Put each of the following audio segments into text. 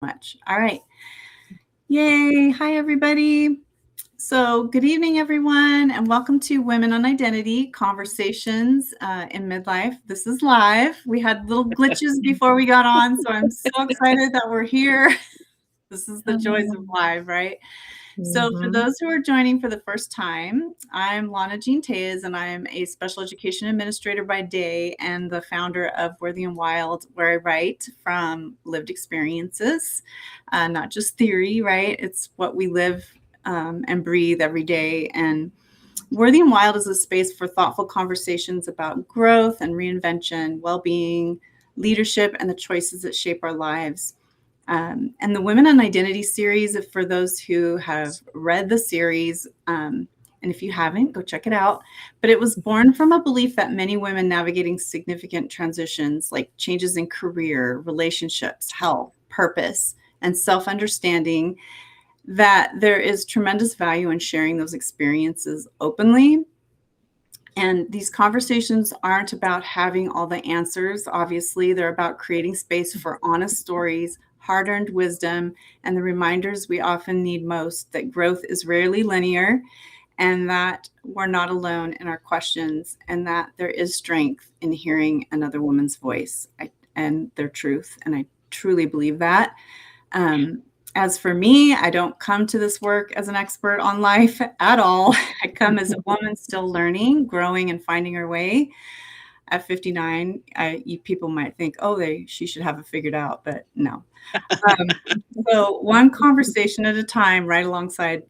much. All right. Yay. Hi, everybody. So, good evening, everyone, and welcome to Women on Identity Conversations in Midlife. This is live. We had little glitches before we got on, so I'm so excited that we're here. This is the joys of live, right? So, for those who are joining for the first time, I'm Lana Jean Tejas, and I'm a special education administrator by day and the founder of Worthy and Wild, where I write from lived experiences, not just theory, right? It's what we live and breathe every day. And Worthy and Wild is a space for thoughtful conversations about growth and reinvention, well-being, leadership, and the choices that shape our lives. And the Women on Identity series, for those who have read the series, and if you haven't, go check it out. But it was born from a belief that many women navigating significant transitions, like changes in career, relationships, health, purpose, and self-understanding, that there is tremendous value in sharing those experiences openly. And these conversations aren't about having all the answers. Obviously, they're about creating space for honest stories, hard-earned wisdom, and the reminders we often need most, that growth is rarely linear, and that we're not alone in our questions, and that there is strength in hearing another woman's voice and their truth. And I truly believe that. As for me, I don't come to this work as an expert on life at all. I come as a woman still learning, growing, and finding her way. At 59, people might think, she should have it figured out, but no. So one conversation at a time, right alongside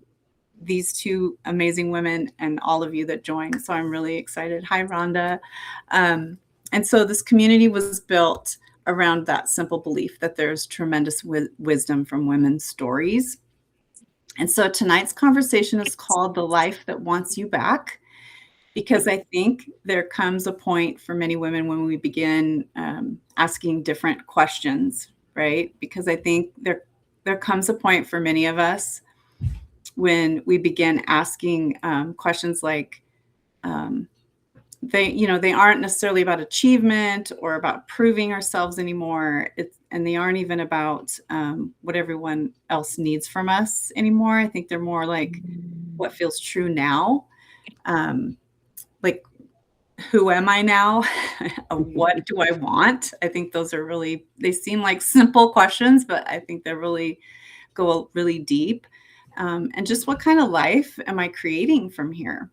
these two amazing women and all of you that joined. So I'm really excited. Hi, Rhonda. And so this community was built around that simple belief that there's tremendous wisdom from women's stories. And so tonight's conversation is called The Life That Wants You Back, because I think there comes a point for many women when we begin asking different questions, right? Because I think there comes a point for many of us when we begin asking questions like, they aren't necessarily about achievement or about proving ourselves anymore. And they aren't even about what everyone else needs from us anymore. I think they're more like what feels true now. Like, who am I now? What do I want? I think those are they seem like simple questions, but I think they really go really deep. And just what kind of life am I creating from here?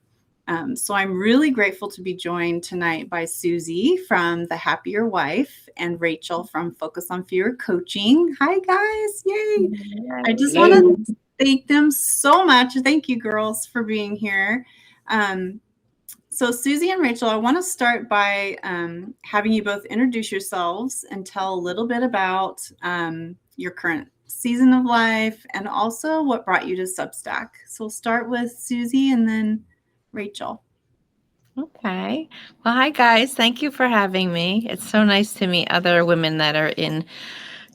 So I'm really grateful to be joined tonight by Susie from The Happier Wife and Rachel from Focus on Fear Coaching. Hi, guys. Yay. I just want to thank them so much. Thank you, girls, for being here. So Susie and Rachel, I want to start by having you both introduce yourselves and tell a little bit about your current season of life and also what brought you to Substack. So we'll start with Susie and then Rachel. Okay. Well, hi guys. Thank you for having me. It's so nice to meet other women that are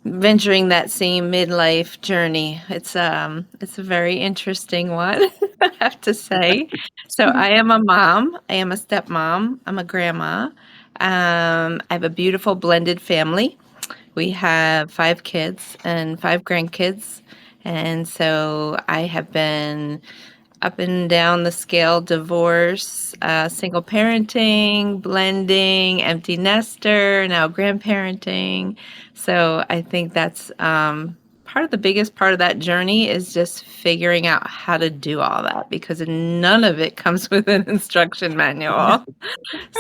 venturing that same midlife journey. It's a very interesting one, I have to say. So I am a mom. I am a stepmom. I'm a grandma. I have a beautiful blended family. We have 5 kids and 5 grandkids. And so I have been up and down the scale: divorce, single parenting, blending, empty nester, now grandparenting. So I think that's part of the biggest part of that journey is just figuring out how to do all that, because none of it comes with an instruction manual.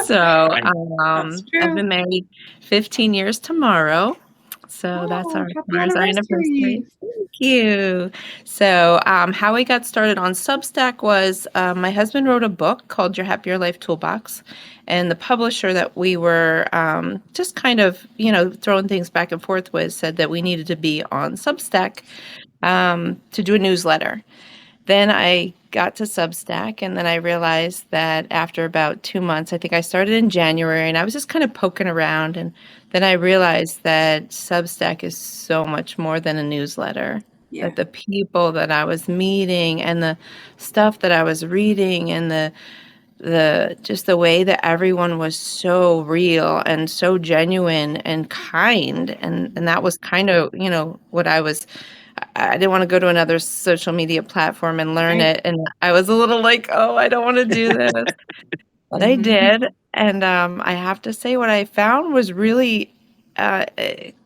So I've been married 15 years tomorrow. So that's our anniversary. Thank you. So how we got started on Substack was my husband wrote a book called Your Happier Life Toolbox. And the publisher that we were just kind of, throwing things back and forth with said that we needed to be on Substack to do a newsletter. Then I got to Substack, and then I realized that after about 2 months, I think I started in January, and I was just kind of poking around, and then I realized that Substack is so much more than a newsletter. Yeah. That the people that I was meeting and the stuff that I was reading and the the way that everyone was so real and so genuine and kind, and that was kind of, what I didn't want to go to another social media platform and learn Right. it, and I was a little like, oh, I don't want to do this. But I Mhm. did, and I have to say what I found was really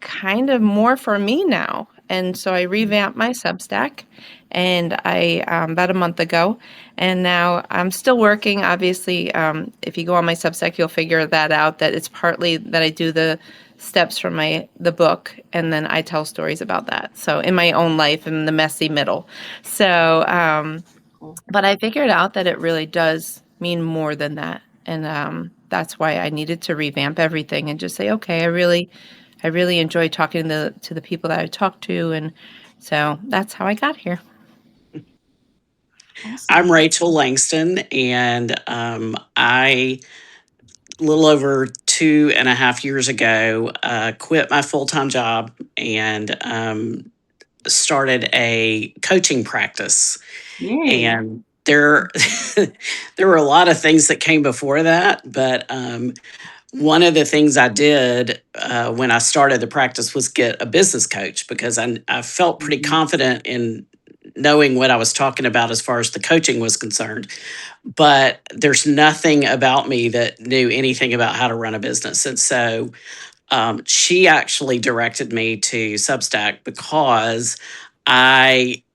kind of more for me now. And so I revamped my Substack, and I about a month ago, and now I'm still working. Obviously, if you go on my Substack, you'll figure that out. That it's partly that I do the steps from the book, and then I tell stories about that. So in my own life, in the messy middle. So. Cool. But I figured out that it really does mean more than that. And that's why I needed to revamp everything and just say, okay, I really enjoy talking to the people that I talk to. And so that's how I got here. I'm Awesome. Rachel Langston, and I, a little over 2.5 years ago, quit my full time job and started a coaching practice. Yay. And there, there were a lot of things that came before that, but one of the things I did when I started the practice was get a business coach because I felt pretty Mhm. confident in knowing what I was talking about as far as the coaching was concerned. But there's nothing about me that knew anything about how to run a business. And so she actually directed me to Substack because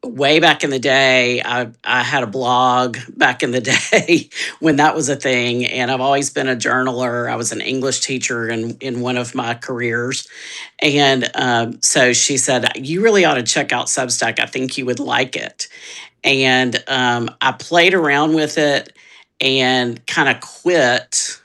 way back in the day, I had a blog back in the day when that was a thing. And I've always been a journaler. I was an English teacher in one of my careers. And so she said, "You really ought to check out Substack. I think you would like it." And I played around with it and kind of quit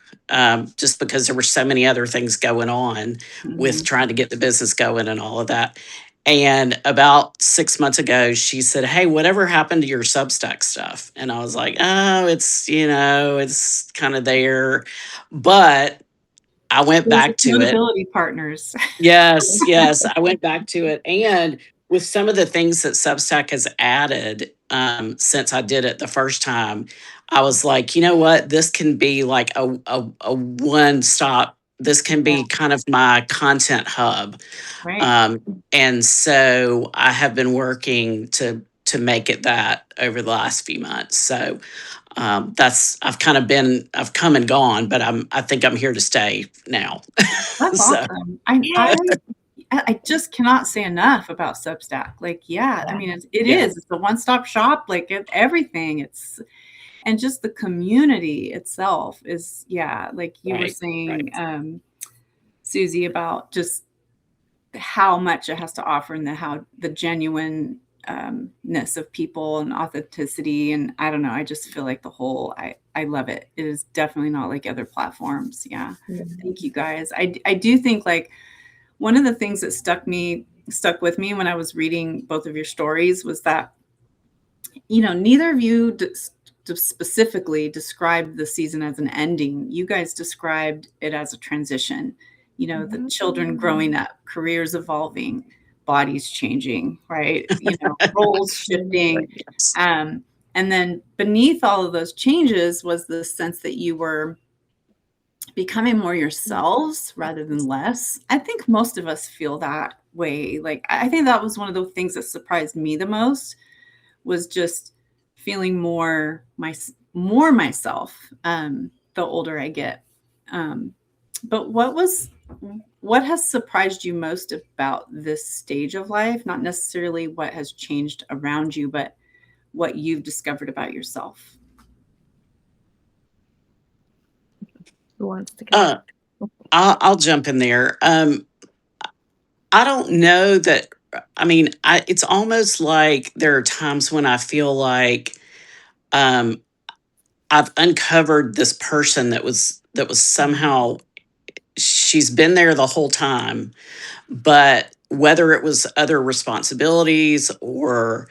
just because there were so many other things going on with Mhm. trying to get the business going and all of that. And about 6 months ago, she said, "Hey, whatever happened to your Substack stuff?" And I was like, "Oh, it's kind of there." But I went Those back to it. accountability partners. Yes, yes. I went back to it. And with some of the things that Substack has added since I did it the first time, I was like, you know what? This can be like a one stop. This can Yeah, be kind of my content hub. right. Um, and so I have been working to make it that over the last few months. So I've come and gone, but I think I'm here to stay now. That's So awesome. Yeah. I just cannot say enough about Substack. Like, yeah, I Yeah. mean, it yeah, is. It's a one-stop shop, like everything. It's and just the community itself is, yeah, like you were right, right. saying, Susie, about just how much it has to offer and the genuine ness of people and authenticity. And I don't know, I just feel like I love it. It is definitely not like other platforms. Yeah. Thank you guys. I do think like one of the things that stuck with me when I was reading both of your stories was that, neither of you specifically described the season as an ending. You guys described it as a transition. The children growing up, careers evolving, bodies changing, right? Roles shifting. Yes. Um, and then beneath all of those changes was the sense that you were becoming more yourselves rather than less. I think most of us feel that way. Like, I think that was one of the things that surprised me the most was just feeling more myself the older I get. Um, but what has surprised you most about this stage of life? Not necessarily what has changed around you, but what you've discovered about yourself. Who wants to go? Uh, I'll jump in there. I don't know that. I mean, it's almost like there are times when I feel like um, I've uncovered this person that was somehow she's been there the whole time, but whether it was other responsibilities or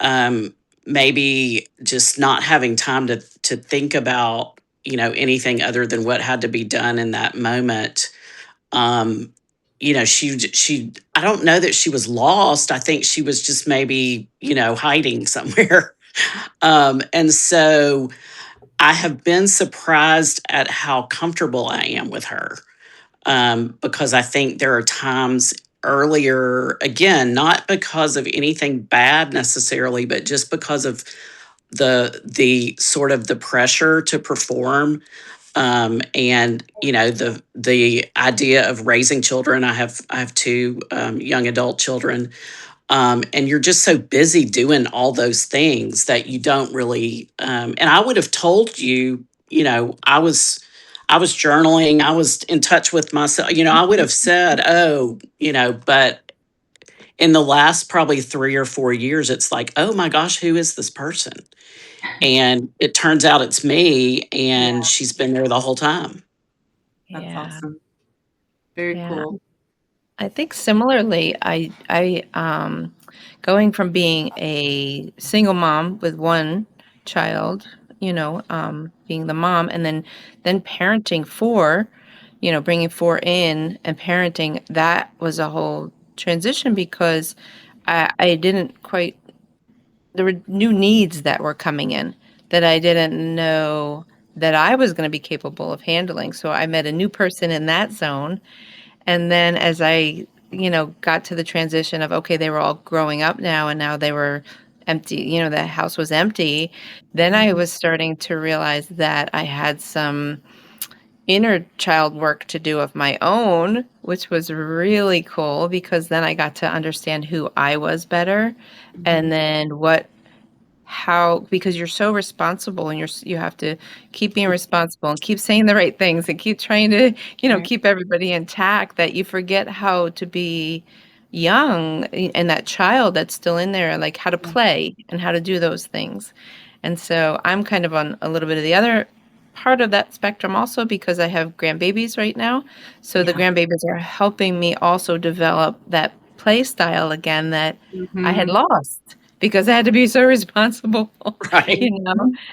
um, maybe just not having time to think about anything other than what had to be done in that moment. um she I don't know that she was lost. I think she was just maybe hiding somewhere. And so I have been surprised at how comfortable I am with her, because I think there are times earlier, again, not because of anything bad necessarily, but just because of the sort of the pressure to perform, and the idea of raising children. I have two young adult children, and you're just so busy doing all those things that you don't really. And I would have told you, I was journaling, I was in touch with myself. I would have said, oh, but in the last probably 3 or 4 years, it's like, oh my gosh, who is this person? And it turns out it's me, and Yeah, she's been there the whole time. that's Yeah. awesome. Very Yeah. cool. I think similarly, going from being a single mom with one child, being the mom, and then parenting four, bringing four in and parenting, that was a whole transition because I didn't quite, there were new needs that were coming in that I didn't know that I was going to be capable of handling. So I met a new person in that zone, and then as I, got to the transition of, okay, they were all growing up now and now they were empty, the house was empty, then I Mhm. was starting to realize that I had some inner child work to do of my own, which was really cool because then I got to understand who I was better and Mhm. then how, because you're so responsible and you have to keep being responsible and keep saying the right things and keep trying to, Right. keep everybody intact, that you forget how to be young and that child that's still in there, like how to Yeah. play and how to do those things. And so I'm kind of on a little bit of the other part of that spectrum also because I have grandbabies right now. So the Yeah. grandbabies are helping me also develop that play style again that I had Mhm. lost because I had to be so responsible, Right.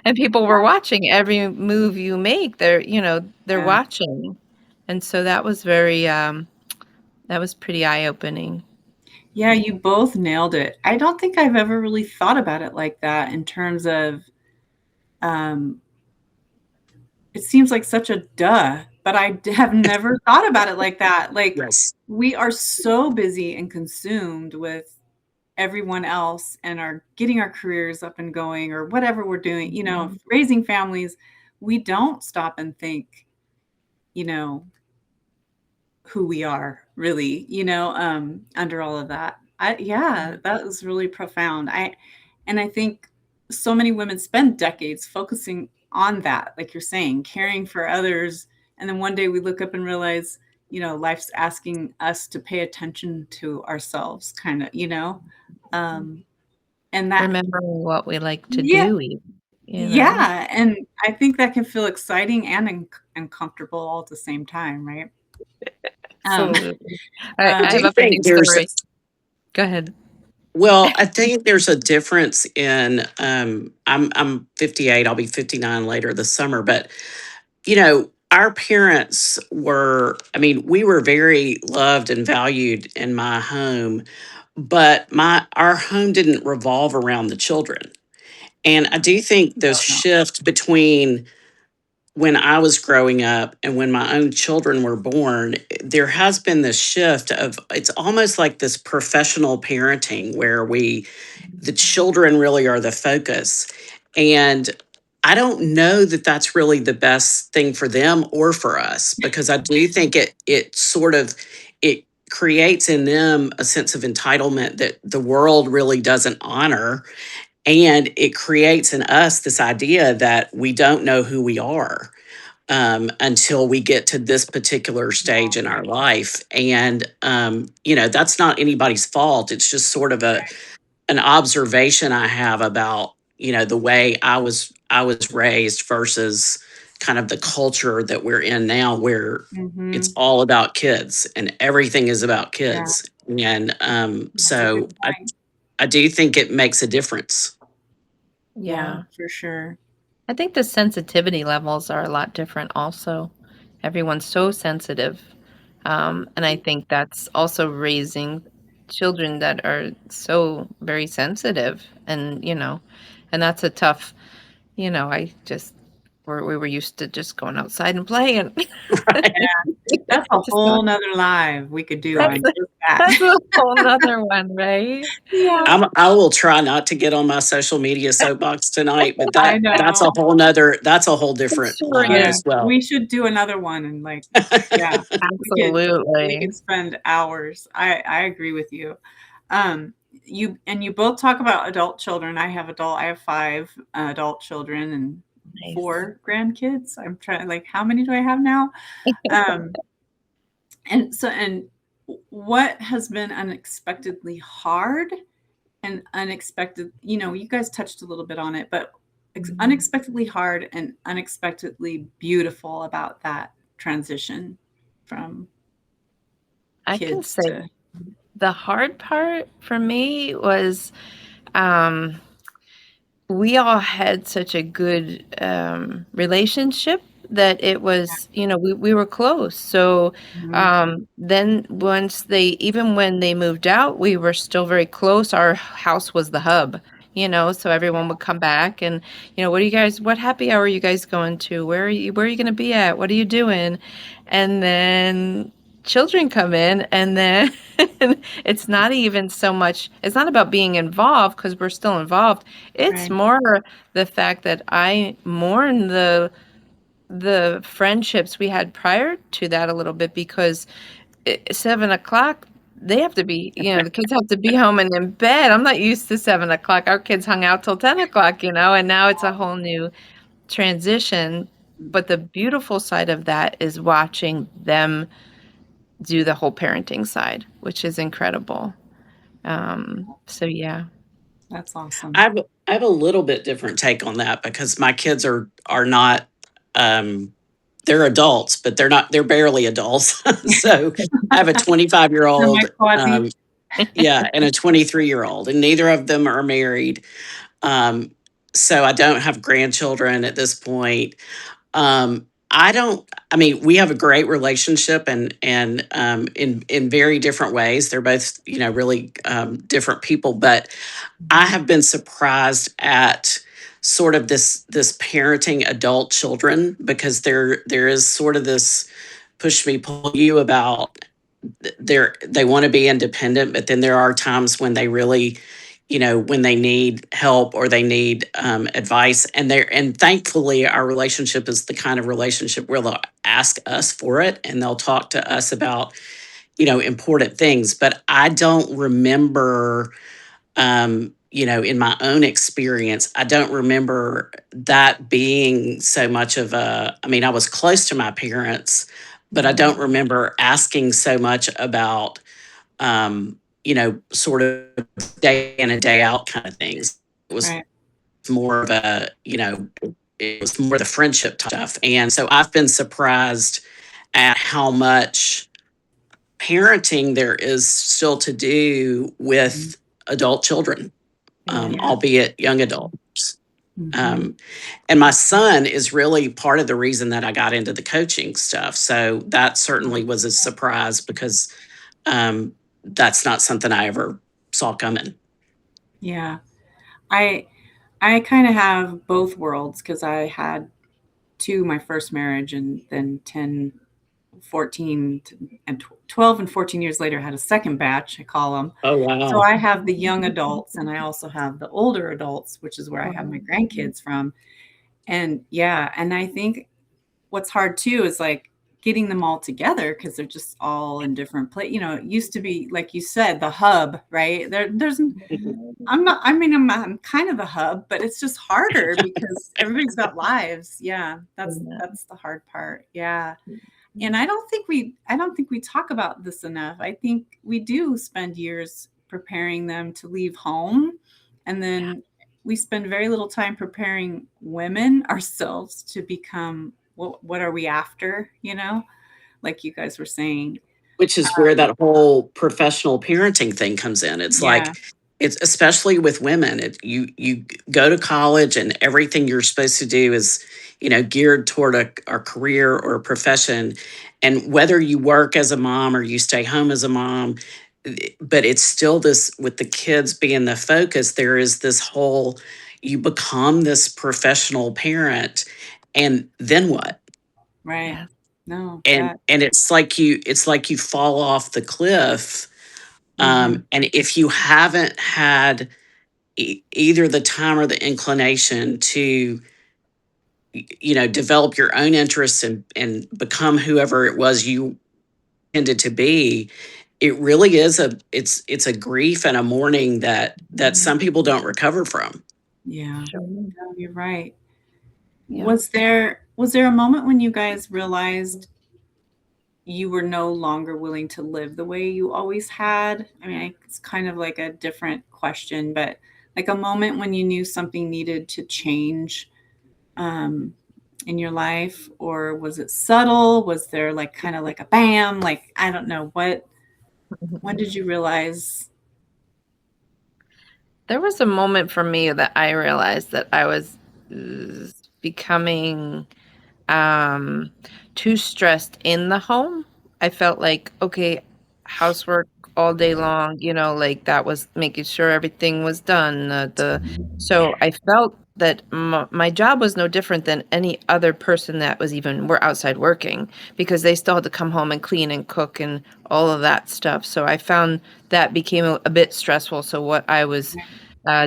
and people were watching every move you make. They're Yeah. watching. And so that was pretty eye-opening. Yeah, you both nailed it. I don't think I've ever really thought about it like that in terms of, um, it seems like such a duh, but have never thought about it like that. Like, Yes. we are so busy and consumed with everyone else and are getting our careers up and going or whatever we're doing, Mhm. raising families. We don't stop and think, you know, who we are really, under all of that. Yeah, that was really profound. I think so many women spend decades focusing on that, like you're saying, caring for others, and then one day we look up and realize, life's asking us to pay attention to ourselves, kind of, um, and that, Remembering what we like to yeah, do even. yeah, and I think that can feel exciting and uncomfortable all at the same time, right? Um, Absolutely. I I have do a funny think there's story. Go ahead. Well, I think there's a difference in I'm 58, I'll be 59 later this summer, but our parents were, I mean, we were very loved and valued in my home, but my our home didn't revolve around the children. And I do think the oh, no. shift between when I was growing up and when my own children were born, there has been this shift of, it's almost like this professional parenting where the children really are the focus. And I don't know that that's really the best thing for them or for us, because I do think it sort of, it creates in them a sense of entitlement that the world really doesn't honor, and it creates in us this idea that we don't know who we are, until we get to this particular stage in our life. And that's not anybody's fault. It's just sort of an observation I have about the way I was raised versus kind of the culture that we're in now, where it's Mhm. all about kids and everything is about Yeah, kids. And that's a good so point. I do think it makes a difference. Yeah, Yeah. for sure. I think the sensitivity levels are a lot different also. Everyone's so sensitive. And I think that's also raising children that are so very sensitive and, and that's a tough, I just we were used to just going outside and playing. Right. That's a Just whole nother live we could do Right. on just that. that's a whole nother one, right? Yeah, I will try not to get on my social media soapbox tonight, but I that's know. a whole It different sure live Yeah, is. as well. we should do another one and like, yeah, we Absolutely. could spend hours. I agree with you. You both talk about adult children. I have 5 adult children and Nice. 4 grandkids. I'm trying, like, how many do I have now? Um, and what has been unexpectedly hard and unexpected, you guys touched a little bit on it, but unexpectedly hard and unexpectedly beautiful about that transition from I can kids say to the hard part for me was um, we all had such a good relationship that it was, we were close. So Mhm. then once even when they moved out, we were still very close. Our house was the hub, so everyone would come back and, what happy hour are you guys going to? Where are you going to be at? What are you doing? And then children come in, and then it's not about being involved because we're still involved. It's Right. more the fact that I mourn the friendships we had prior to that a little bit because 7 o'clock they have to be, the kids have to be home and in bed. I'm not used to 7 o'clock. Our kids hung out till 10 o'clock, and now it's a whole new transition. But the beautiful side of that is watching them do the whole parenting side, which is incredible. So yeah. That's awesome. I have a little bit different take on that because my kids are not um they're adults, but they're barely adults. So I have a 25-year Semi old quasi. yeah, and a 23-year-old, and neither of them are married. Um so I don't have grandchildren at this point. I don't. I mean, we have a great relationship, and in very different ways. They're both, really different people. But I have been surprised at sort of this parenting adult children because there is sort of this push me pull you about they want to be independent, but then there are times when they really, when they need help or they need advice, and thankfully our relationship is the kind of relationship where they'll ask us for it and they'll talk to us about important things. But I don't remember, in my own experience, I don't remember that being so much of a. I mean, I was close to my parents, but I don't remember asking so much about, sort of day in and day out kind of things. It was Right. more of a, it was more the friendship type stuff. And so I've been surprised at how much parenting there is still to do Mhm. with adult children, Yeah. albeit young adults. Mhm. Um, and my son is really part of the reason that I got into the coaching stuff. So that certainly was a surprise because um, that's not something I ever saw coming. Yeah. I I kind of have both worlds because I had 2 my first marriage, and then 10, 14, and 12 and 14 years later had a second batch, I call them. Oh, So wow. I have the young adults and I also have the older adults, which is where I have my grandkids from. And yeah, and I think what's hard too is like getting them all together because they're just all in different places. It used to be, like you said, the hub, right? There's I'm not, I mean, I'm kind of the hub, but it's just harder because everybody's got lives. Yeah, that's the hard part. Yeah. And I don't think we talk about this enough. I think we do spend years preparing them to leave home, and then we spend very little time preparing women ourselves to become what are we after, like you guys were saying. Which is where that whole professional parenting thing comes in. It's Yeah, like it's especially with women. You go to college and everything you're supposed to do is geared toward a career or a profession, and whether you work as a mom or you stay home as a mom, but it's still this with the kids being the focus. There is this whole you become this professional parent, And then what? Right. Yeah. No, And it's like you fall off the cliff. mhm, And if you haven't had either the time or the inclination to develop your own interests and become whoever it was you intended to be, it really is it's a grief and a mourning that Mhm. some people don't recover from. yeah. Sure. No, you're right. Yeah. Was there a moment when you guys realized you were no longer willing to live the way you always had? I mean, it's kind of like a different question, but like a moment when you knew something needed to change um, in your life, or was it subtle? Was there like kind of like a bam? Like, I don't know what. When did you realize? There was a moment for me that I realized that I was becoming um, too stressed in the home. I felt like, okay, housework all day long, like that was making sure everything was done. So I felt that my job was no different than any other person that was even were outside working because they still had to come home and clean and cook and all of that stuff. So I found that became a bit stressful. So what I was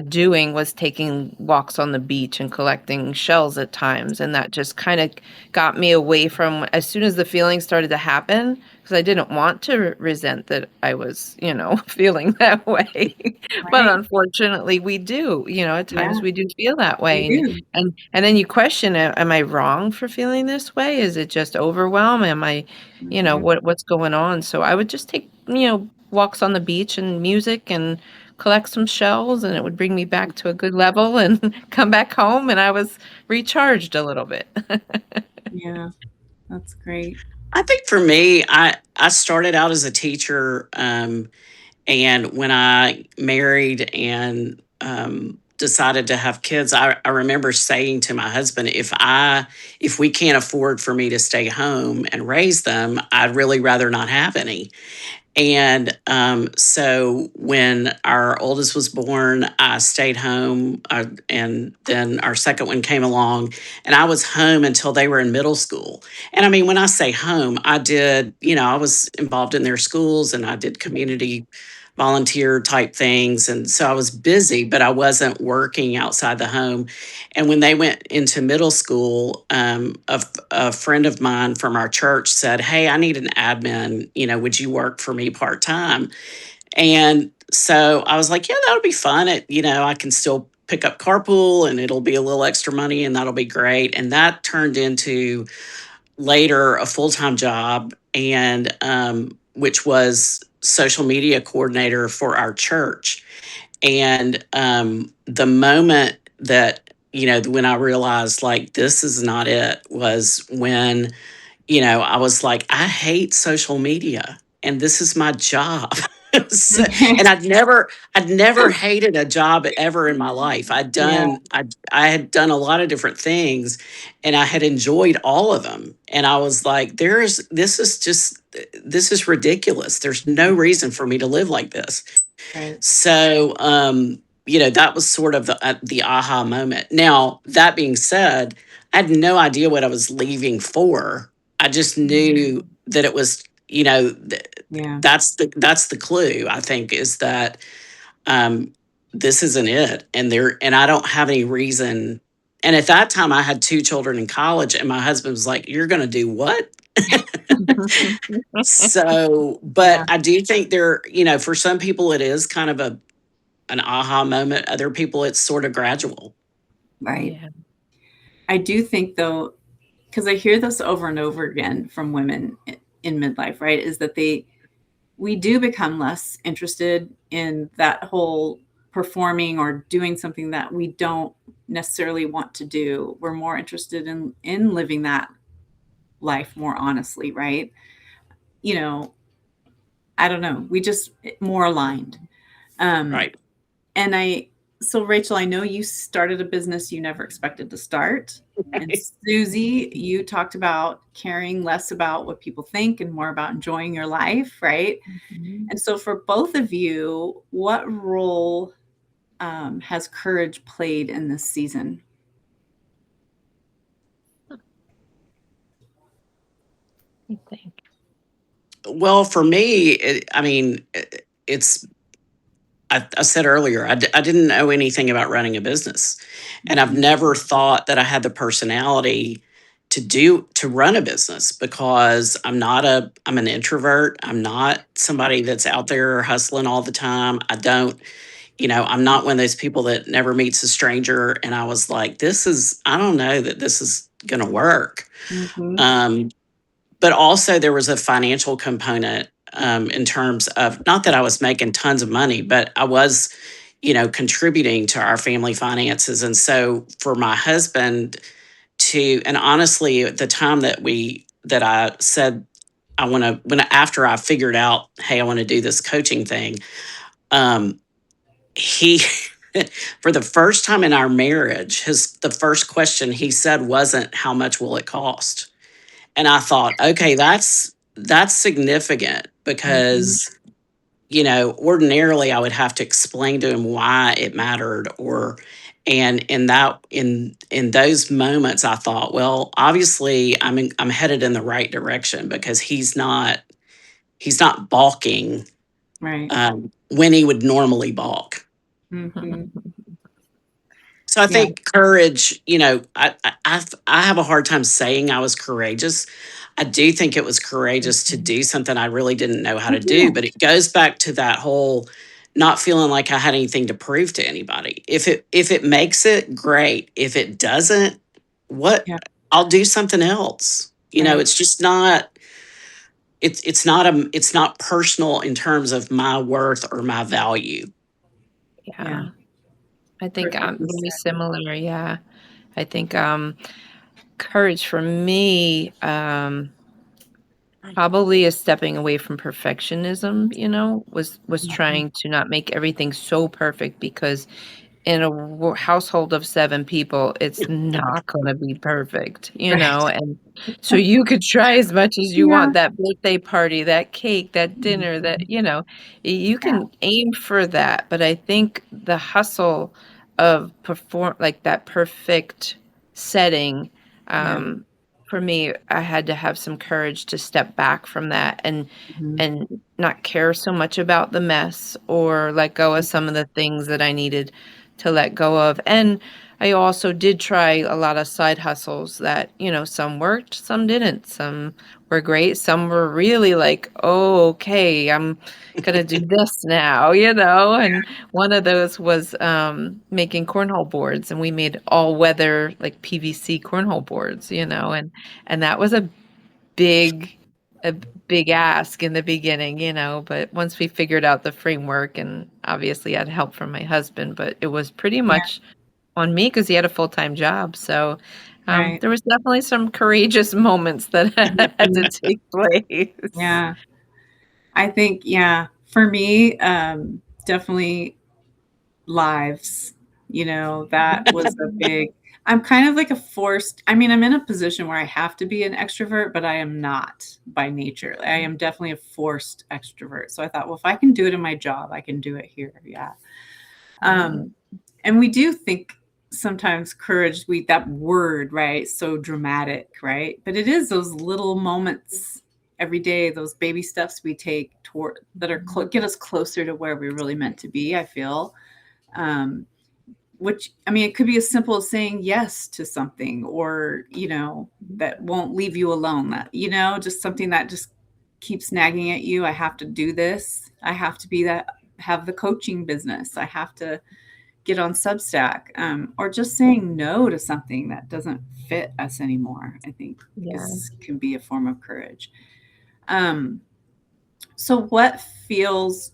doing was taking walks on the beach and collecting shells at times. And that just kind of got me away from as soon as the feelings started to happen, because I didn't want to resent that I was, feeling that way. But Right? unfortunately, we do, at times Yeah, we do feel that we way. And, do. and, and then you question, am I wrong for feeling this way? Is it just overwhelm? Am I, Mhm. what's going on? So I would just take, walks on the beach and music and collect some shells, and it would bring me back to a good level and come back home and I was recharged a little bit. Yeah, that's great. I think for me, I started out as a teacher, and when I married and decided to have kids, I remember saying to my husband, if we can't afford for me to stay home and raise them, I'd really rather not have any. And so when our oldest was born, I stayed home, and then our second one came along, and I was home until they were in middle school. And I mean, when I say home, I did, I was involved in their schools and I did community volunteer type things. And so I was busy, but I wasn't working outside the home. And when they went into middle school, a friend of mine from our church said, "Hey, I need an admin. Would you work for me part time?" And so I was like, "Yeah, that'll be fun. I can still pick up carpool and it'll be a little extra money and that'll be great." And that turned into later a full time job, and which was social media coordinator for our church. And the moment that, when I realized like this is not it was when, I was like, I hate social media and this is my job. So- and I'd never hated a job ever in my life. Yeah, I had done a lot of different things and I had enjoyed all of them. And I was like, this is ridiculous. There's no reason for me to live like this. right. So, that was sort of the aha moment. Now, that being said, I had no idea what I was leaving for. I just knew that it was, Yeah, that's the clue, I think, is that um, this isn't it. And I don't have any reason. And at that time, I had two children in college, and my husband was like, "You're going to do what?" So, but yeah, I do think for some people, it is kind of an aha moment. Other people, it's sort of gradual. right. Yeah. I do think though, because I hear this over and over again from women in midlife, right? Is that we do become less interested in that whole performing or doing something that we don't necessarily want to do. We're more interested in living that life more honestly, right? You know, I don't know. We just more aligned. Um, Right. and so Rachel, I know you started a business you never expected to start. And Susie, you talked about caring less about what people think and more about enjoying your life, right? Mhm. And so, for both of you, what role has courage played in this season? I think. Well, for me, it's I said earlier, I didn't know anything about running a business. And I've Mhm. never thought that I had the personality to run a business because I'm an introvert. I'm not somebody that's out there hustling all the time. I'm not one of those people that never meets a stranger. And I was like, I don't know that this is going to work. Mhm. Um, but also there was a financial component in terms of not that I was making tons of money, but I was, contributing to our family finances. And so for my husband and honestly, at the time that I said I want to, after I figured out, hey, I want to do this coaching thing, um, he, for the first time in our marriage, the first question he said wasn't how much will it cost? And I thought, okay, that's significant Mhm. because ordinarily I would have to explain to him why it mattered and in those moments I thought, well, obviously I'm headed in the right direction because he's not balking Right. when he would normally balk. Mhm. So I Yeah. think courage, I have a hard time saying I was courageous. I do think it was courageous to Mhm. do something I really didn't know how I to do, do. but it goes back to that whole not feeling like I had anything to prove to anybody. If it makes it, great. If it doesn't, what Yeah. I'll do something else. Right. It's just not it's not personal in terms of my worth or my value. Yeah. Yeah. I think Perfectly very said. similar. Yeah. I think courage for me probably is stepping away from perfectionism, was Mhm. trying to not make everything so perfect because in a household of 7 people, it's not gonna be perfect, Right. and so you could try as much as you Yeah. want, that birthday party, that cake, that dinner, Mhm. you Yeah. can aim for that, but I think the hustle of perform like, that perfect setting, Yeah. um, for me, I had to have some courage to step back from that Mhm. and not care so much about the mess or let go of some of the things that I needed to let go of. And I also did try a lot of side hustles that, some worked, some didn't. Some were great, some were really like, "Oh, okay, I'm gonna do this now," And one of those was making cornhole boards, and we made all weather like PVC cornhole boards, and that was big a big ask in the beginning, but once we figured out the framework and obviously I had help from my husband, but it was pretty Yeah. much on me because he had a full-time job. So Right. there was definitely some courageous moments that had to Mhm. take place. Yeah. I think, yeah, for me, definitely lives, that was a big I'm kind of like I'm in a position where I have to be an extrovert, but I am not by nature. I am definitely a forced extrovert. So I thought, well, if I can do it in my job, I can do it here. Yeah. Yeah. Um, and we do think sometimes courage, that word, right? So dramatic, right? But it is those little moments every day, those baby steps we take toward that get us closer to where we really meant to be, I feel. Um, it could be as simple as saying yes to something or, that won't leave you alone. Just something that just keeps nagging at you. I have to do this. I have to have the coaching business. I have to get on Substack, or just saying no to something that doesn't fit us anymore, I think Yeah. can be a form of courage. Um, so what feels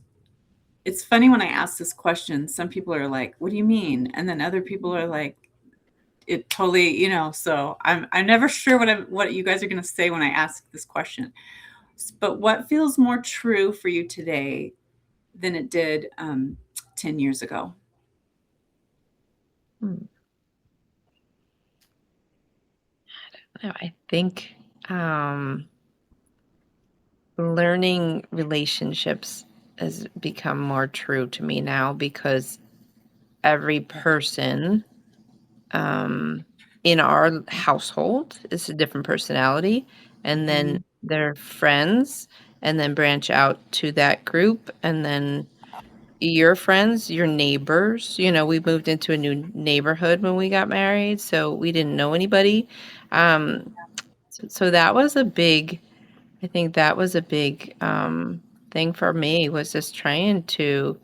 it's funny when I ask this question, some people are like, what do you mean? And then other people are like, it totally, so I'm never sure what you guys are going to say when I ask this question. But what feels more true for you today than it did 10 years ago? Hmm. No, I think learning relationships has become more true to me now because every person um, in our household is a different personality. And then their friends, and then branch out to that group, and then your friends, your neighbors. We moved into a new neighborhood when we got married, so we didn't know anybody. Um, so that was a big, I think that was a big thing for me, was just trying to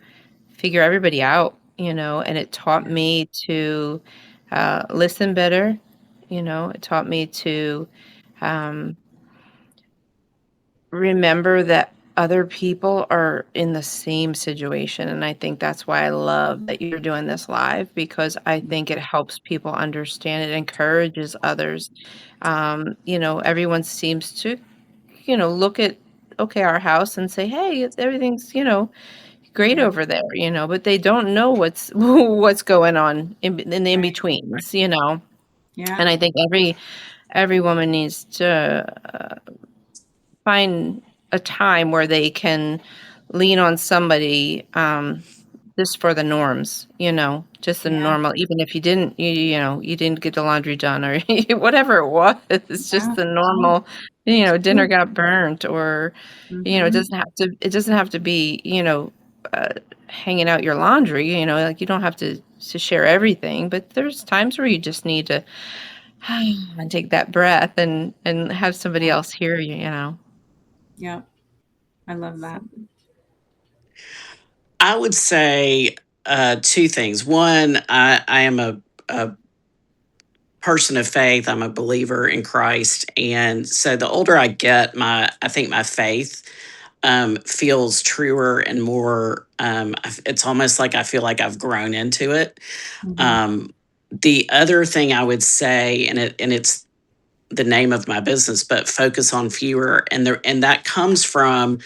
figure everybody out, and it taught me to listen better. It taught me to um, remember that other people are in the same situation. And I think that's why I love that you're doing this live, because I think it helps people understand. It encourages others. Everyone seems to, look at, okay, our house and say, hey, everything's, great Yeah. over there, but they don't know what's what's going on in the Right. in-betweens. Yeah. And I think every woman needs to find a time where they can lean on somebody, just for the norms, just the Yeah. normal, even if you didn't get the laundry done, or whatever it was, it's just Yeah. the Yeah. normal, It's dinner true. got burnt, or, Hmm. it doesn't have to be, uh, hanging out your laundry, like, you don't have to share everything, but there's times where you just need to and take that breath and have somebody Yeah. else hear you. Yeah. I love So, that. I would say two things. One, I am a person of faith. I'm a believer in Christ, and so the older I get, I think my faith feels truer and more. It's almost like I feel like I've grown into it. Hmm. Um, the other thing I would say, it's the name of my business, but focus on fewer, and that comes from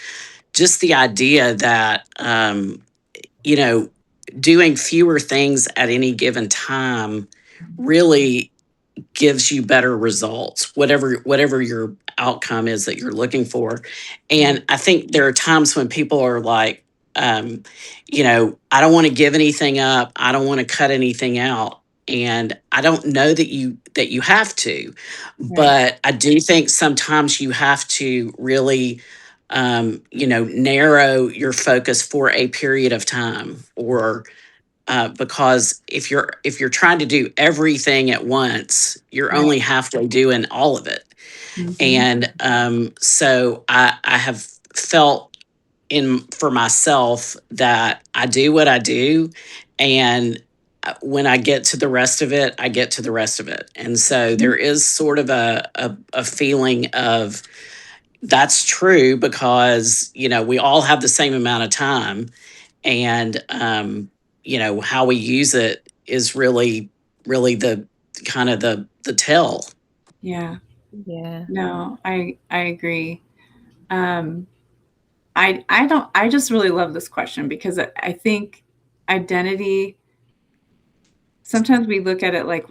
just the idea that you know doing fewer things at any given time really gives you better results, whatever your outcome is that you're looking for. Yeah. And I think there are times when people are like, I don't want to give anything up, I don't want to cut anything out, and I don't know that you have to, Right. but I do think sometimes you have to really narrow your focus for a period of time, or because if you're trying to do everything at once, you're Right. only halfway doing all of it. Hmm. And so I have felt in for myself that I do what I do, and when I get to the rest of it, I get to the rest of it. And so there is sort of a feeling of that's true, because we all have the same amount of time, and how we use it is really the kind of the tell. Yeah. yeah. No, I agree. Um, I don't. I just really love this question because I think identity. Sometimes we look at it like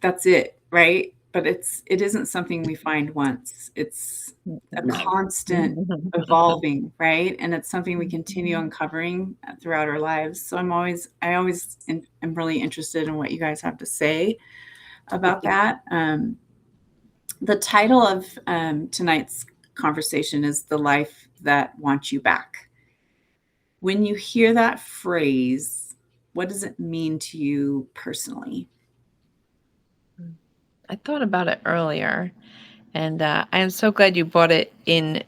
that's it, right? But it isn't something we find once. It's a No. constant evolving, right? And it's something we continue uncovering throughout our lives. So I always am really interested in what you guys have to say about that. The title of tonight's conversation is "The Life That Wants You Back." When you hear that phrase, what does it mean to you personally? I thought about it earlier, and I am so glad you brought it in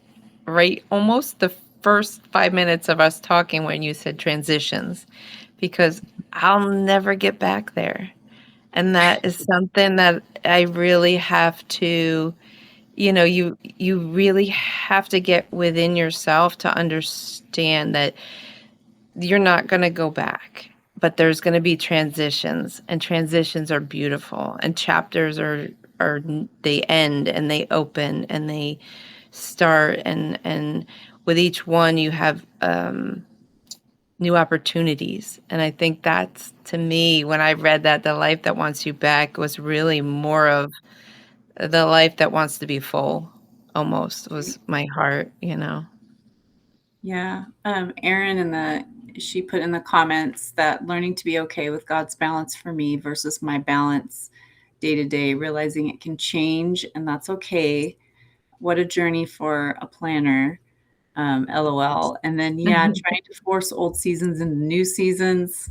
right almost the first 5 minutes of us talking when you said transitions, because I'll never get back there. And that is something that I really have to, you really have to get within yourself to understand that you're not going to go back, but there's going to be transitions, and transitions are beautiful, and chapters are they end and they open and they start, and with each one you have new opportunities. And I think that's, to me, when I read that, the life that wants you back was really more of the life that wants to be full, almost, was my heart. Yeah. Erin she put in the comments that learning to be okay with God's balance for me versus my balance day to day, realizing it can change and that's okay. What a journey for a planner. LOL. And then, yeah, trying to force old seasons into new seasons.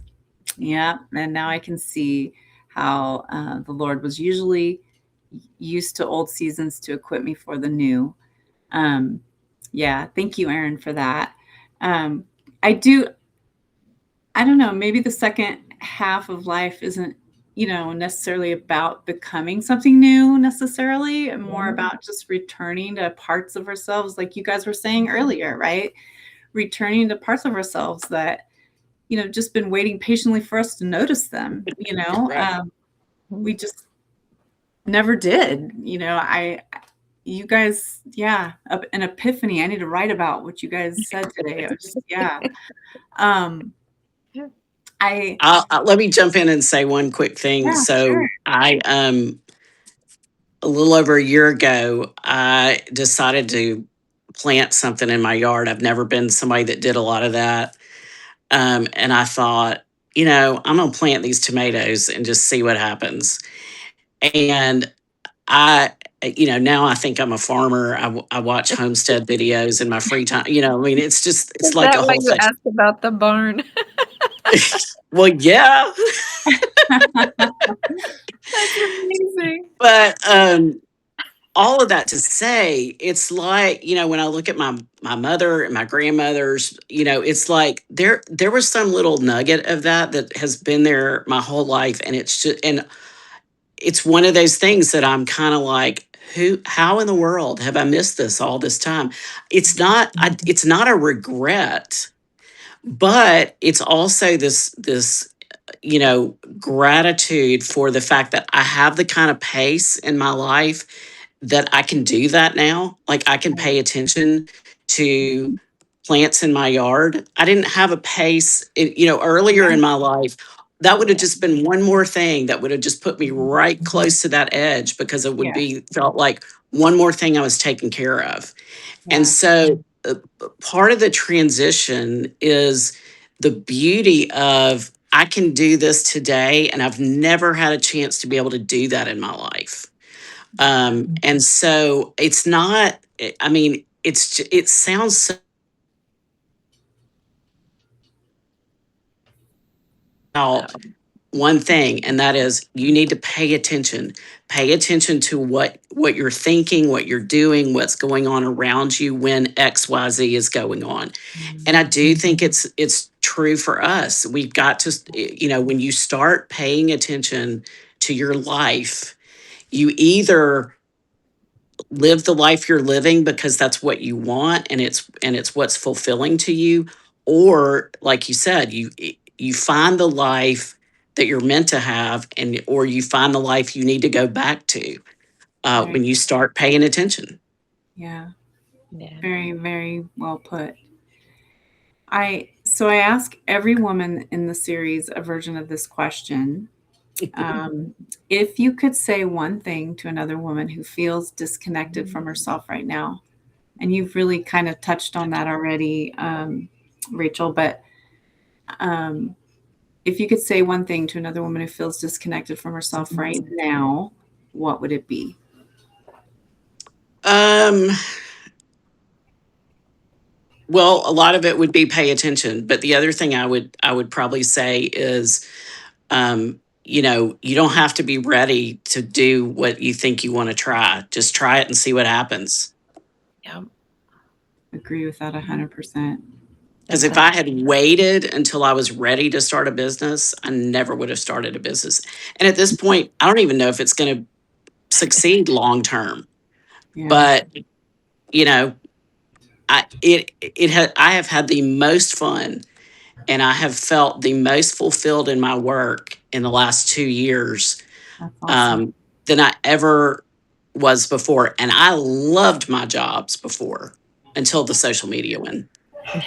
Yeah. And now I can see how the Lord was usually used to old seasons to equip me for the new. Um, yeah. Thank you, Erin, for that. Um, I do, I don't know, maybe the second half of life isn't, necessarily about becoming something new necessarily, and more about just returning to parts of ourselves, like you guys were saying earlier, right? Returning to parts of ourselves that, just been waiting patiently for us to notice them, Right. we just never did, you guys, yeah, an epiphany. I need to write about what you guys said today. It was just, yeah. Um, I, Let me jump in and say one quick thing. yeah, sure. So I a little over a year ago, I decided to plant something in my yard. I've never been somebody that did a lot of that. And I thought, I'm going to plant these tomatoes and just see what happens. And I, now I think I'm a farmer. I watch homestead videos in my free time. I mean, it's Is like that a why whole you thing. asked about the barn? Well, yeah, That's amazing. but all of that to say, it's like, when I look at my mother and my grandmothers, it's like there was some little nugget of that has been there my whole life, and it's one of those things that I'm kind of like, how in the world have I missed this all this time? It's not a regret, but it's also this gratitude for the fact that I have the kind of pace in my life that I can do that now. Like, I can pay attention to plants in my yard. I didn't have a pace, earlier Yeah, in my life. That would have yeah, just been one more thing that would have just put me right close to that edge, because it would yeah, be felt like one more thing I was taking care of. And yeah, so part of the transition is the beauty of, I can do this today, and I've never had a chance to be able to do that in my life. And so it's not, I mean, it sounds so out one thing, and that is, you need to pay attention to what you're thinking, what you're doing, what's going on around you when XYZ is going on. And I do think it's true for us. We've got to, when you start paying attention to your life, you either live the life you're living because that's what you want, and it's what's fulfilling to you, or like you said, you find the life that you're meant to have, and or you find the life you need to go back to right. when you start paying attention. Yeah, Yeah. very, very well put. So I ask every woman in the series a version of this question. If you could say one thing to another woman who feels disconnected from herself right now, and you've really kind of touched on that already, Rachel, but um, if you could say one thing to another woman who feels disconnected from herself right now, what would it be? um well, a lot of it would be pay attention, but the other thing I would probably say is, you don't have to be ready to do what you think you want to try. Just try it and see what happens. Yeah. Agree with that 100%. Because if I had waited until I was ready to start a business, I never would have started a business. And at this point, I don't even know if it's going to succeed long term. Yeah, But you know, I have had the most fun, and I have felt the most fulfilled in my work in the last 2 years, that's awesome. um, than I ever was before. And I loved my jobs before, until the social media one.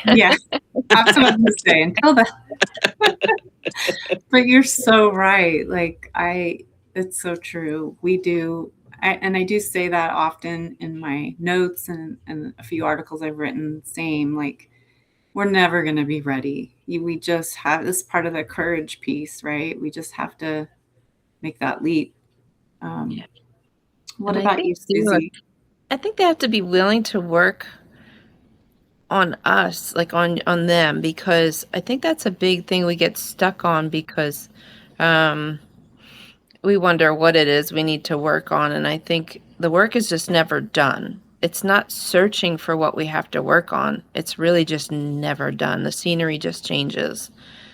Yeah, that's what I was going to say. Until the But you're so right. It's so true. We do. And I do say that often in my notes and a few articles I've written, same, like, we're never going to be ready. We just have this part of the courage piece, right? We just have to make that leap. Yeah. What And I about think you, too, Susie? I think they have to be willing to work on us, like on them, because I think that's a big thing we get stuck on because um, we wonder what it is we need to work on, and I think the work is just never done. It's not searching for what we have to work on. It's really just never done. The scenery just changes.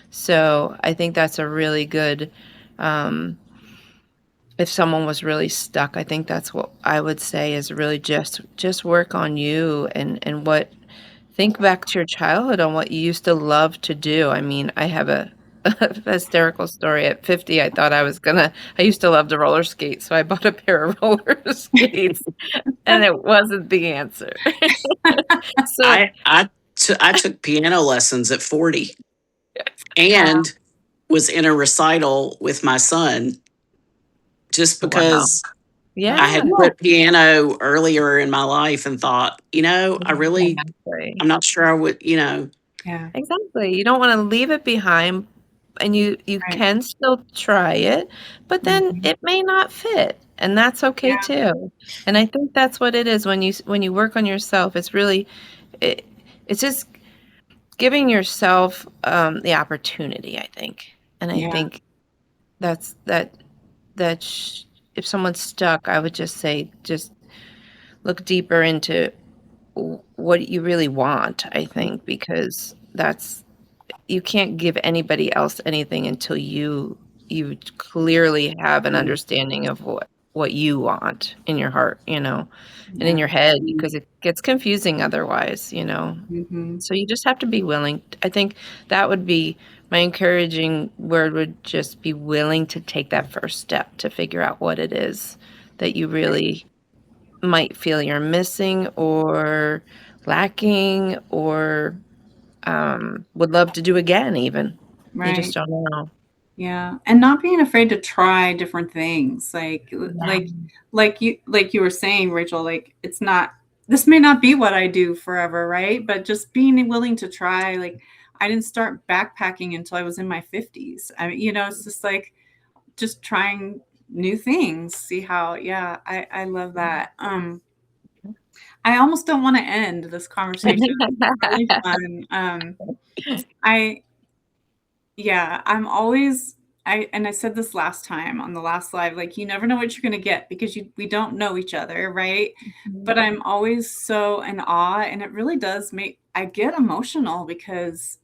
So I think that's a really good, um, if someone was really stuck, I think that's what I would say is really just work on you and what think back to your childhood on what you used to love to do. I mean, I have a hysterical story. At 50, I used to love to roller skate, so I bought a pair of roller skates, and it wasn't the answer. So, I took piano lessons at 40 Wow. and was in a recital with my son just wow. because I That's Yeah, had cool. quit piano earlier in my life and thought, exactly. I'm not sure I would, Yeah. Exactly. You don't want to leave it behind, and you Right. can still try it, but then Mhm. it may not fit, and that's okay Yeah. too. And I think that's what it is when you work on yourself. It's really it, it's just giving yourself the opportunity, I think. And I Yeah. think that's that if someone's stuck, I would just say just look deeper into what you really want, I think, because that's you can't give anybody else anything until you clearly have an Mhm. understanding of what you want in your heart, and in Yeah. your head, because it gets confusing otherwise. Mm-hmm. So you just have to be willing. I think that would be my encouraging word would just be willing to take that first step to figure out what it is that you really might feel you're missing or lacking or would love to do again even. You just Right. don't know. Yeah. And not being afraid to try different things. Yeah. Like you were saying, Rachel, like it's not this may not be what I do forever, right? But just being willing to try, like I didn't start backpacking until I was in my 50s. I mean, it's just like just trying new things, see how, yeah, I love that. I almost don't want to end this conversation. It's really fun. I Yeah, I'm always I said this last time on the last live, like you never know what you're gonna get because we don't know each other, right? But I'm always so in awe, and it really does make I get emotional because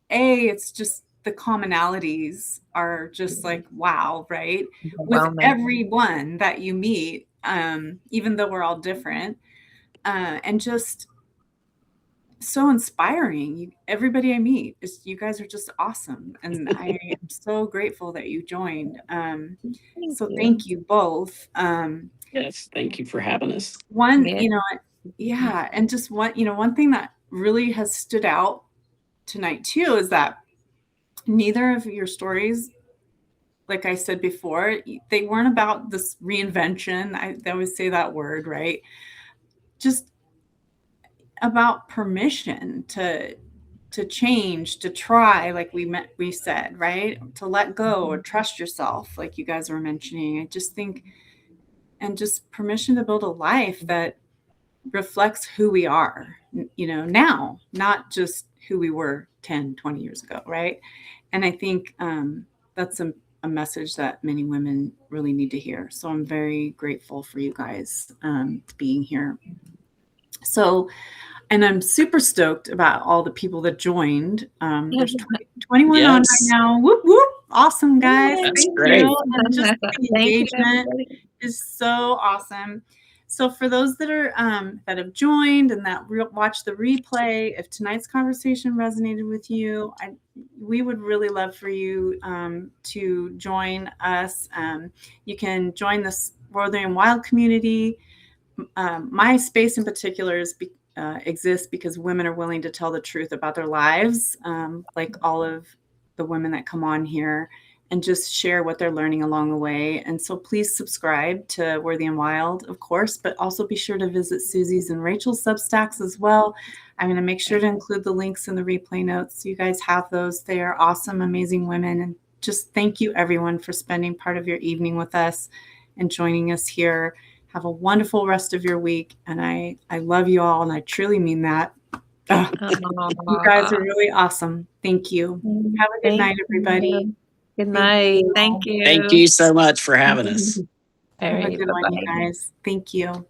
it's just the commonalities are just like wow, right? With Overwhelming. everyone that you meet, even though we're all different, and just so inspiring. Everybody I meet is you guys are just awesome, and I am so grateful that you joined. Thank So you. thank you both. yes, thank you for having us. One, Yeah. yeah, and just one thing that really has stood out tonight too is that neither of your stories, like I said before, they weren't about this reinvention. I always say that word, right? Just about permission to change, to try, like we said, right? To let go or trust yourself, like you guys were mentioning. I just think, and just permission to build a life that reflects who we are, now, not just who we were 10, 20 years ago, right? And I think that's a message that many women really need to hear. So I'm very grateful for you guys being here. So, and I'm super stoked about all the people that joined. There's 21 on right Yes, now. Whoop, whoop. Awesome, guys. Yay. that's Thank you. great. And just the Thank you, engagement everybody. is so awesome. So for those that have joined and that watch the replay, if tonight's conversation resonated with you, we would really love for you to join us. You can join this Northern Wild community. My space in particular exists because women are willing to tell the truth about their lives, like all of the women that come on here and just share what they're learning along the way. And so please subscribe to Worthy and Wild, of course, but also be sure to visit Susie's and Rachel's Substacks as well. I'm going to make sure to include the links in the replay notes so you guys have those. They are awesome, amazing women. And just thank you, everyone, for spending part of your evening with us. and joining us here. Have a wonderful rest of your week. And I love you all, and I truly mean that. You guys are really awesome. Thank you. Have a good night, everybody. Good night. Thank you. Thank you so much for having us. All Have a right. good one, you Bye-bye. guys. Thank you.